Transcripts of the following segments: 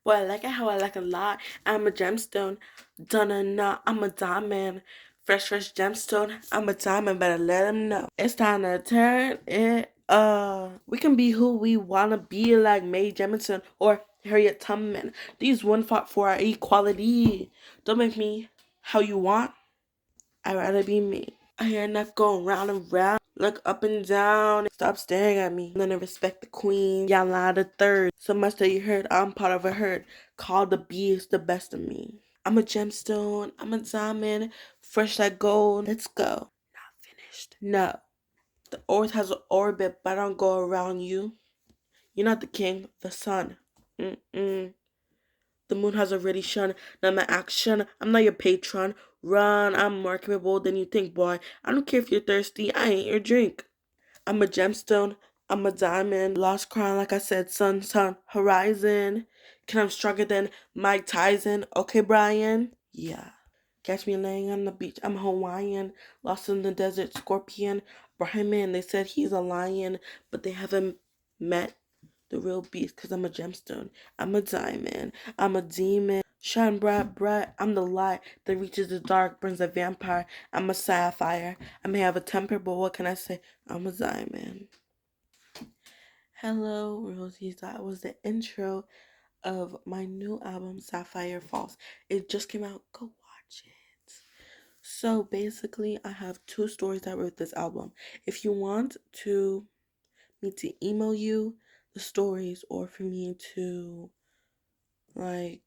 Boy, I like it how I like a lot. I'm a gemstone. Dun-na-na, I'm a diamond. Fresh, fresh gemstone. I'm a diamond, better let him know. It's time to turn it up. We can be who we wanna be, like Mae Jemison or Harriet Tubman. These one fought for our equality. Don't make me how you want. I'd rather be me. I hear enough going round and round. Look up and down. Stop staring at me. None of respect the queen. Y'all lie the third. So much that you heard. I'm part of a herd. Call the beast the best of me. I'm a gemstone. I'm a diamond. Fresh like gold. Let's go. Not finished. No. The earth has an orbit, but I don't go around you. You're not the king. The sun. Mm-mm. The moon has already shone. Now my action. I'm not your patron. Run. I'm more capable than you think, boy. I don't care if you're thirsty. I ain't your drink. I'm a gemstone. I'm a diamond. Lost crown, like I said. Sun, sun, horizon. Can I'm stronger than Mike Tyson? Okay, Brian. Yeah. Catch me laying on the beach. I'm Hawaiian. Lost in the desert. Scorpion. Brahmin. They said he's a lion, but they haven't met the real beast because I'm a gemstone. I'm a diamond. I'm a demon. Shine bright, bright. I'm the light that reaches the dark, burns a vampire. I'm a sapphire. I may have a temper, but what can I say? I'm a diamond. Hello, Rosies. That was the intro of my new album, Sapphire Falls. It just came out. Go watch it. So basically, I have two stories that were with this album. If you want me to email you the stories or for me to like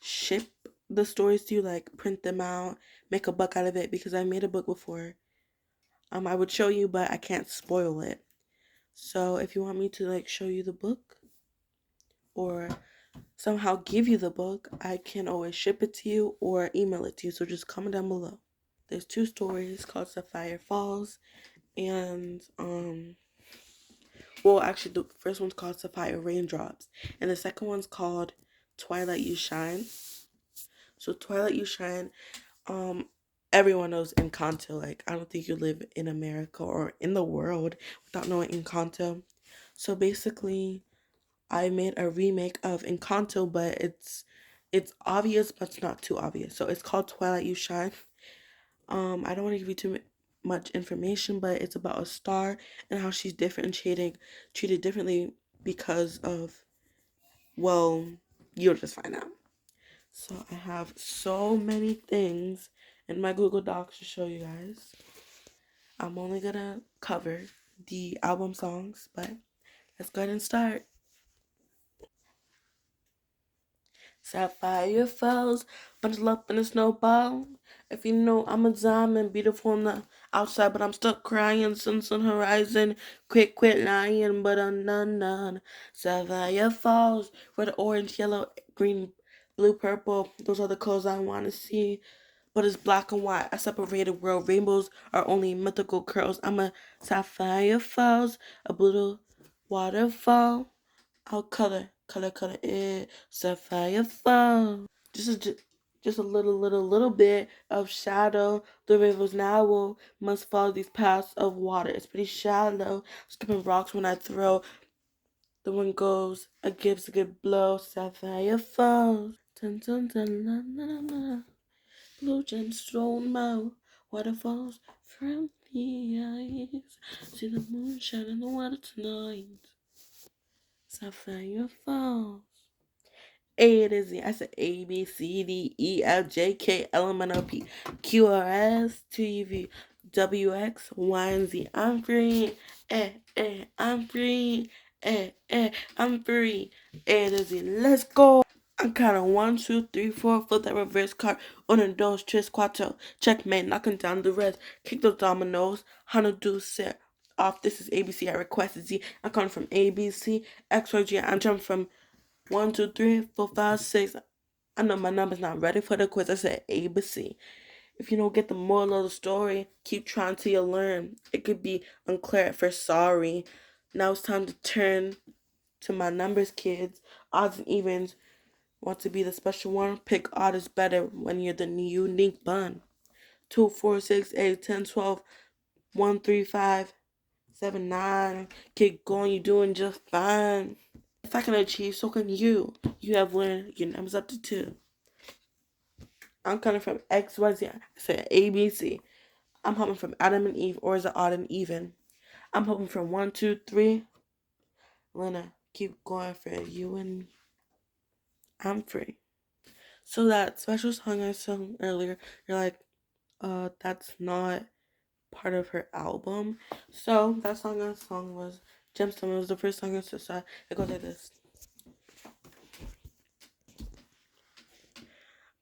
ship the stories to you, like print them out, make a book out of it because I made a book before. I would show you, but I can't spoil it. So if you want me to like show you the book or somehow give you the book, I can always ship it to you or email it to you. So just comment down below. There's two stories called Sapphire Falls and well, actually, the first one's called Sapphire Raindrops, and the second one's called Twilight You Shine. So, Twilight You Shine, um, everyone knows Encanto. Like, I don't think you live in America or in the world without knowing Encanto. So, basically, I made a remake of Encanto, but it's obvious, but it's not too obvious. So, it's called Twilight You Shine. I don't want to give you too much information, but it's about a star and how she's treated differently because of, well, you'll just find out. So I have so many things in my Google Docs to show you guys. I'm only gonna cover the album songs, but let's go ahead and start. Sapphire falls, bundle up in a snowball. If you know I'm a diamond, beautiful on the outside, but I'm stuck crying. Sun's on horizon, quit lying, but I'm none. Sapphire falls, red, orange, yellow, green, blue, purple. Those are the colors I want to see. But it's black and white, a separated world. Rainbows are only mythical curls. I'm a sapphire falls, a blue waterfall. I'll color it. Sapphire fall. Just a little bit of shadow. The rivers now will must follow these paths of water. It's pretty shallow. Skipping rocks when I throw. The wind goes. It gives a good blow. Sapphire falls. Dun dun dun la la la. Blue gemstone mouth. Waterfalls from the eyes. See the moon shine in the water tonight. Sapphire falls. A to Z. I said A B C D E F J K L M N O P Q R S T V W X Y and Z. I'm free. I'm free. I'm free. A to Z. Let's go. I'm counting 1, 2, 3, 4. Flip that reverse card. Uno, dos, tres, cuatro. Checkmate. Knocking down the rest. Kick those dominoes. How do set off. This is ABC. I requested Z. I'm coming from ABC. X, Y, G. I'm jumping from 1, 2, 3, 4, 5, 6. I know my number's not ready for the quiz. I said A B C. If you don't get the moral of the story, keep trying till you learn. It could be unclear at first, sorry. Now it's time to turn to my numbers, kids. Odds and evens. Want to be the special one? Pick odd is better when you're the unique bun. 2, 4, 6, 8, 10, 12, 1, 3, 5, 7, 9. Keep going, you're doing just fine. If I can achieve, so can you. You have learned your numbers up to 2. I'm coming from X, Y, Z. I said A, B, C. I'm hoping from Adam and Eve, or is it odd and even? I'm hoping from 1, 2, 3. Lena, keep going for you and me. I'm free. So that special song I sung earlier, you're like, that's not part of her album. So that song I sung was Gemstone. It was the first song I said. So it goes like this.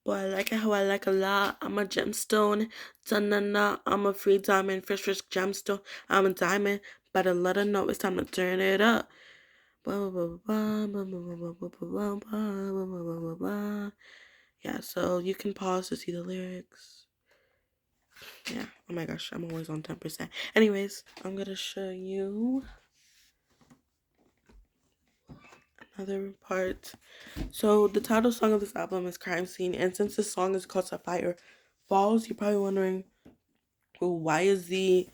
Boy, I like it how I like a lot. I'm a gemstone. Da-na-na. I'm a free diamond. Fresh, fresh gemstone. I'm a diamond. Better let her know it's time to turn it up. Yeah, so you can pause to see the lyrics. Yeah, oh my gosh, I'm always on 10%. Anyways, I'm gonna show you another part. So the title song of this album is Crime Scene, and since this song is called Sapphire Falls, you're probably wondering, well, why is the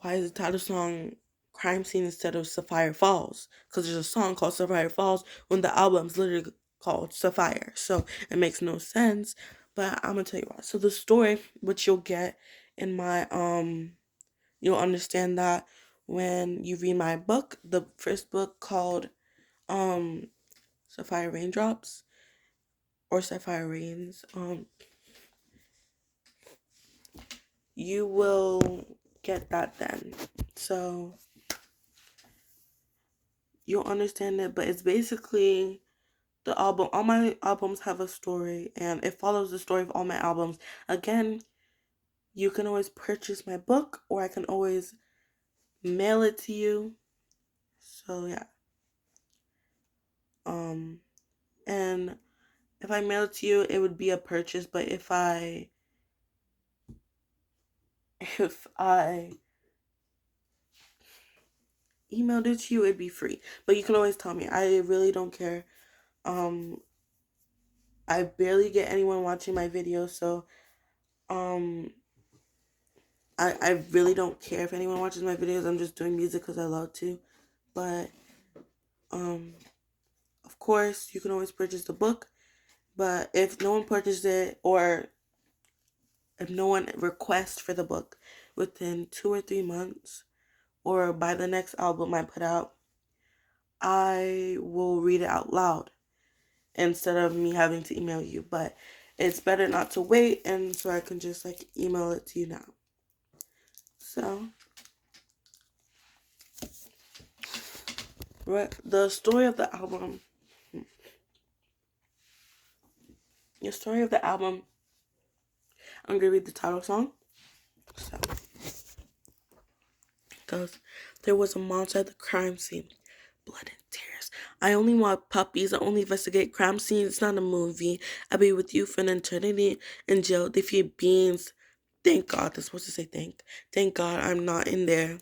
title song Crime Scene instead of Sapphire Falls? Because there's a song called Sapphire Falls when the album's literally called Sapphire. So it makes no sense. But I'm gonna tell you why. So the story, which you'll get in my you'll understand that when you read my book, the first book called Sapphire Raindrops or Sapphire Rains, you will get that then. So you'll understand it, but it's basically the album. All my albums have a story, and it follows the story of all my albums. Again, you can always purchase my book, or I can always mail it to you. So yeah. And if I mail it to you, it would be a purchase, but if I emailed it to you, it'd be free. But you can always tell me. I really don't care. Um, I barely get anyone watching my videos, so um, I really don't care if anyone watches my videos. I'm just doing music because I love to. But um, of course, you can always purchase the book. But if no one purchases it, or if no one requests for the book within 2 or 3 months, or by the next album I put out, I will read it out loud instead of me having to email you. But it's better not to wait, and so I can just like email it to you now. So the story of the album, I'm gonna read the title song. So it goes, there was a monster at the crime scene, blood and tears. I only want puppies. I only investigate crime scenes. It's not a movie. I'll be with you for an eternity in jail. They feed beans. Thank God. They're supposed to say thank. Thank God I'm not in there.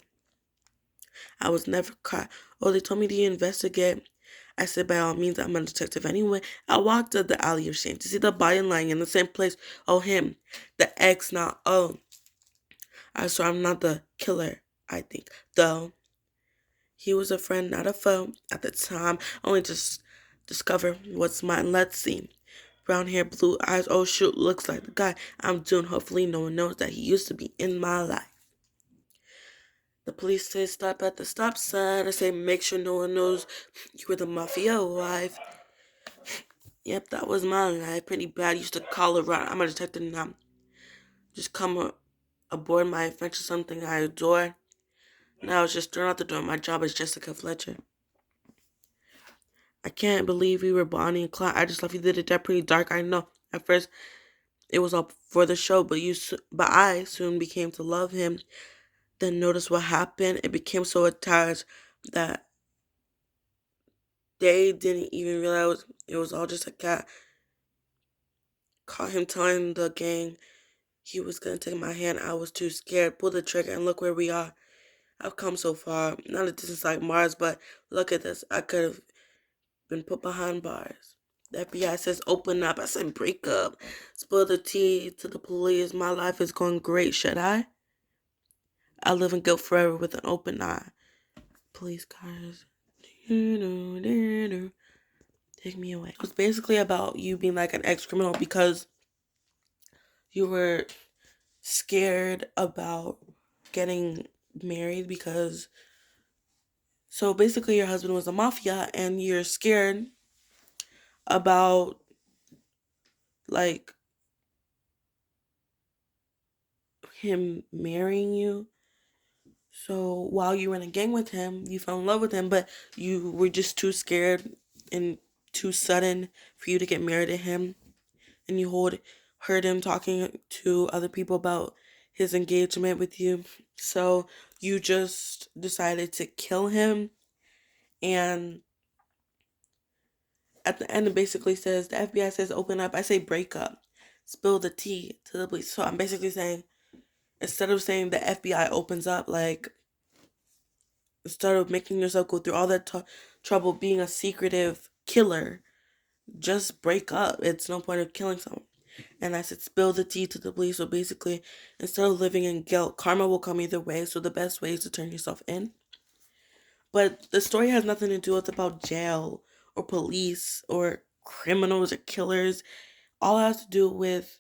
I was never caught. Oh, they told me to investigate. I said, by all means, I'm a detective anyway. I walked up the alley of shame to see the body lying in the same place. Oh, him. The ex, not, oh. I swear I'm not the killer, I think. Though, he was a friend, not a foe. At the time, only just discover what's mine. Let's see. Brown hair, blue eyes. Oh, shoot, looks like the guy I'm doing. Hopefully, no one knows that he used to be in my life. The police say stop at the stop sign. I say make sure no one knows you were the mafia wife. Yep, that was my life. Pretty bad. Used to call around. I'm a detective now. Just come aboard my adventure, something I adore. Now I was just thrown out the door. My job is Jessica Fletcher. I can't believe we were Bonnie and Clyde. I just love you did it that pretty dark. I know. At first, it was all for the show, but I soon became to love him. Then notice what happened. It became so attached that they didn't even realize it was all just a cat. Caught him telling the gang he was gonna take my hand. I was too scared. Pulled the trigger and look where we are. I've come so far. Not a distance like Mars, but look at this. I could have been put behind bars. The FBI says open up. I said break up. Spill the tea to the police. My life is going great. Should I? I live in guilt forever with an open eye. Police cars. Take me away. It was basically about you being like an ex-criminal because you were scared about getting married because so basically your husband was a mafia and you're scared about like him marrying you. So while you were in a gang with him, you fell in love with him, but you were just too scared and too sudden for you to get married to him. And you heard him talking to other people about his engagement with you. So you just decided to kill him. And at the end, it basically says the FBI says open up. I say break up, spill the tea to the police. So I'm basically saying instead of saying the FBI opens up, like instead of making yourself go through all that trouble being a secretive killer, just break up. It's no point of killing someone. And I said, spill the tea to the police. So basically, instead of living in guilt, karma will come either way. So the best way is to turn yourself in. But the story has nothing to do with about jail or police or criminals or killers. All it has to do with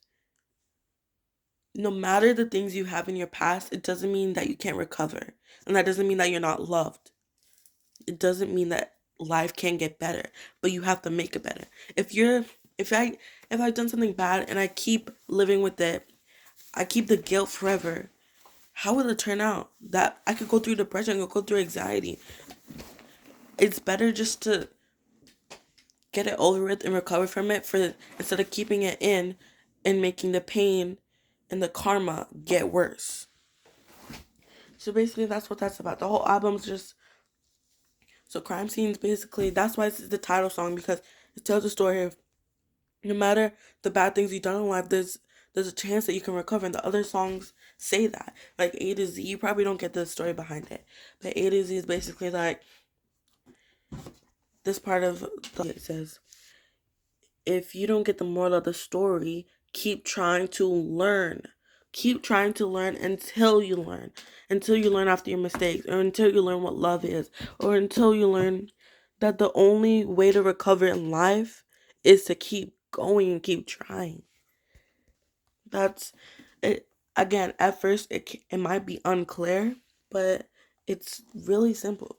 no matter the things you have in your past, it doesn't mean that you can't recover. And that doesn't mean that you're not loved. It doesn't mean that life can get better, but you have to make it better. If you're if I if I've done something bad and I keep living with it, I keep the guilt forever. How will it turn out? That I could go through depression, I could go through anxiety. It's better just to get it over with and recover from it for instead of keeping it in and making the pain and the karma get worse. So basically that's what that's about. The whole album's just so crime scenes basically that's why it's the title song because it tells the story of no matter the bad things you've done in life, there's a chance that you can recover. And the other songs say that. Like A to Z, you probably don't get the story behind it. But A to Z is basically like this part of the it says, if you don't get the moral of the story, keep trying to learn. Keep trying to learn until you learn. Until you learn after your mistakes. Or until you learn what love is. Or until you learn that the only way to recover in life is to keep going and keep trying. That's it. Again, at first it might be unclear, but it's really simple.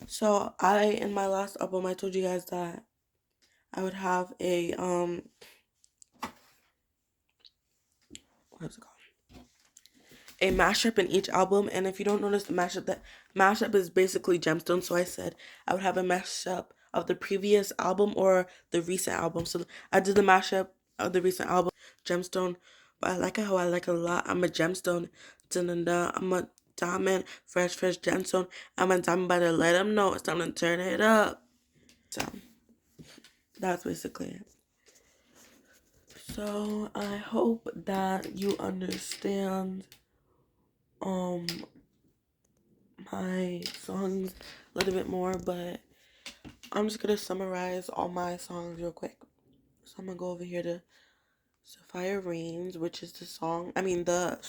So I in my last album I told you guys that I would have a what's it called? A mashup in each album, and if you don't notice the mashup, that mashup is basically gemstone. So I said I would have a mashup of the previous album or the recent album. So I did the mashup of the recent album, gemstone. But I like it how I like it a lot. I'm a gemstone. Dun-dun-dun. I'm a diamond, fresh gemstone. I'm a diamond, but to let them know it's time to turn it up. So that's basically it. So I hope that you understand um my songs a little bit more, but I'm just gonna summarize all my songs real quick. So I'm gonna go over here to Sapphire Reigns, which is the song. I mean the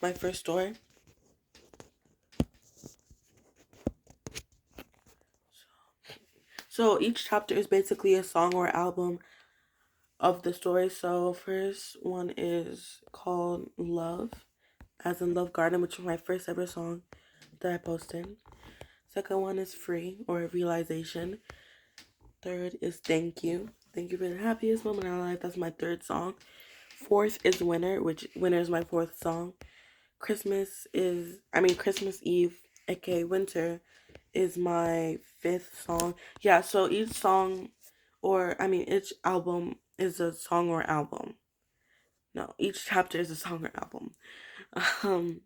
my first story. So each chapter is basically a song or album of the story. So first one is called Love, as in Love Garden, which was my first ever song that I posted. Second one is Free or Realization. Third is Thank You. Thank you for the happiest moment in our life. That's my third song. Fourth is Winter, which Winter is my fourth song. Christmas Eve, aka Winter, is my fifth song. Yeah, so each song each album is a song or album. No, each chapter is a song or album. Um,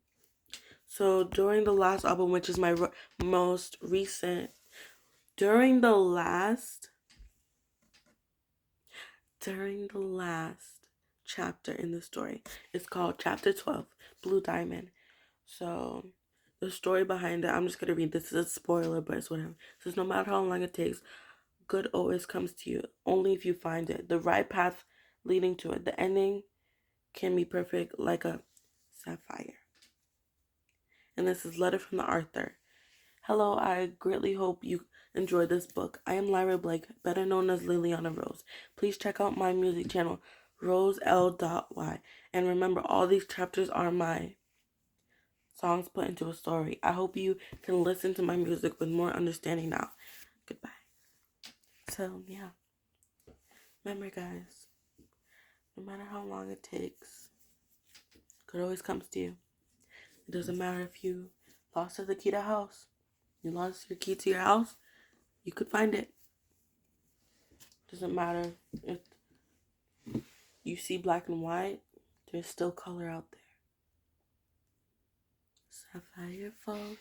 so during the last album, which is my most recent, during the last chapter in the story, it's called Chapter 12, Blue Diamond. So the story behind it, I'm just gonna read this. It's a spoiler, but it's whatever. It says no matter how long it takes, good always comes to you, only if you find it. The right path leading to it. The ending can be perfect like a sapphire. And this is Letter from the Author. Hello, I greatly hope you enjoyed this book. I am Lyra B, better known as Liliana Rose. Please check out my music channel, rosel.y. And remember, all these chapters are my songs put into a story. I hope you can listen to my music with more understanding now. Goodbye. So, yeah. Remember, guys, no matter how long it takes, good always comes to you. It doesn't matter if you lost the key to the house. You lost your key to your house, you could find it. Doesn't matter if you see black and white, there's still color out there. Sapphire falls.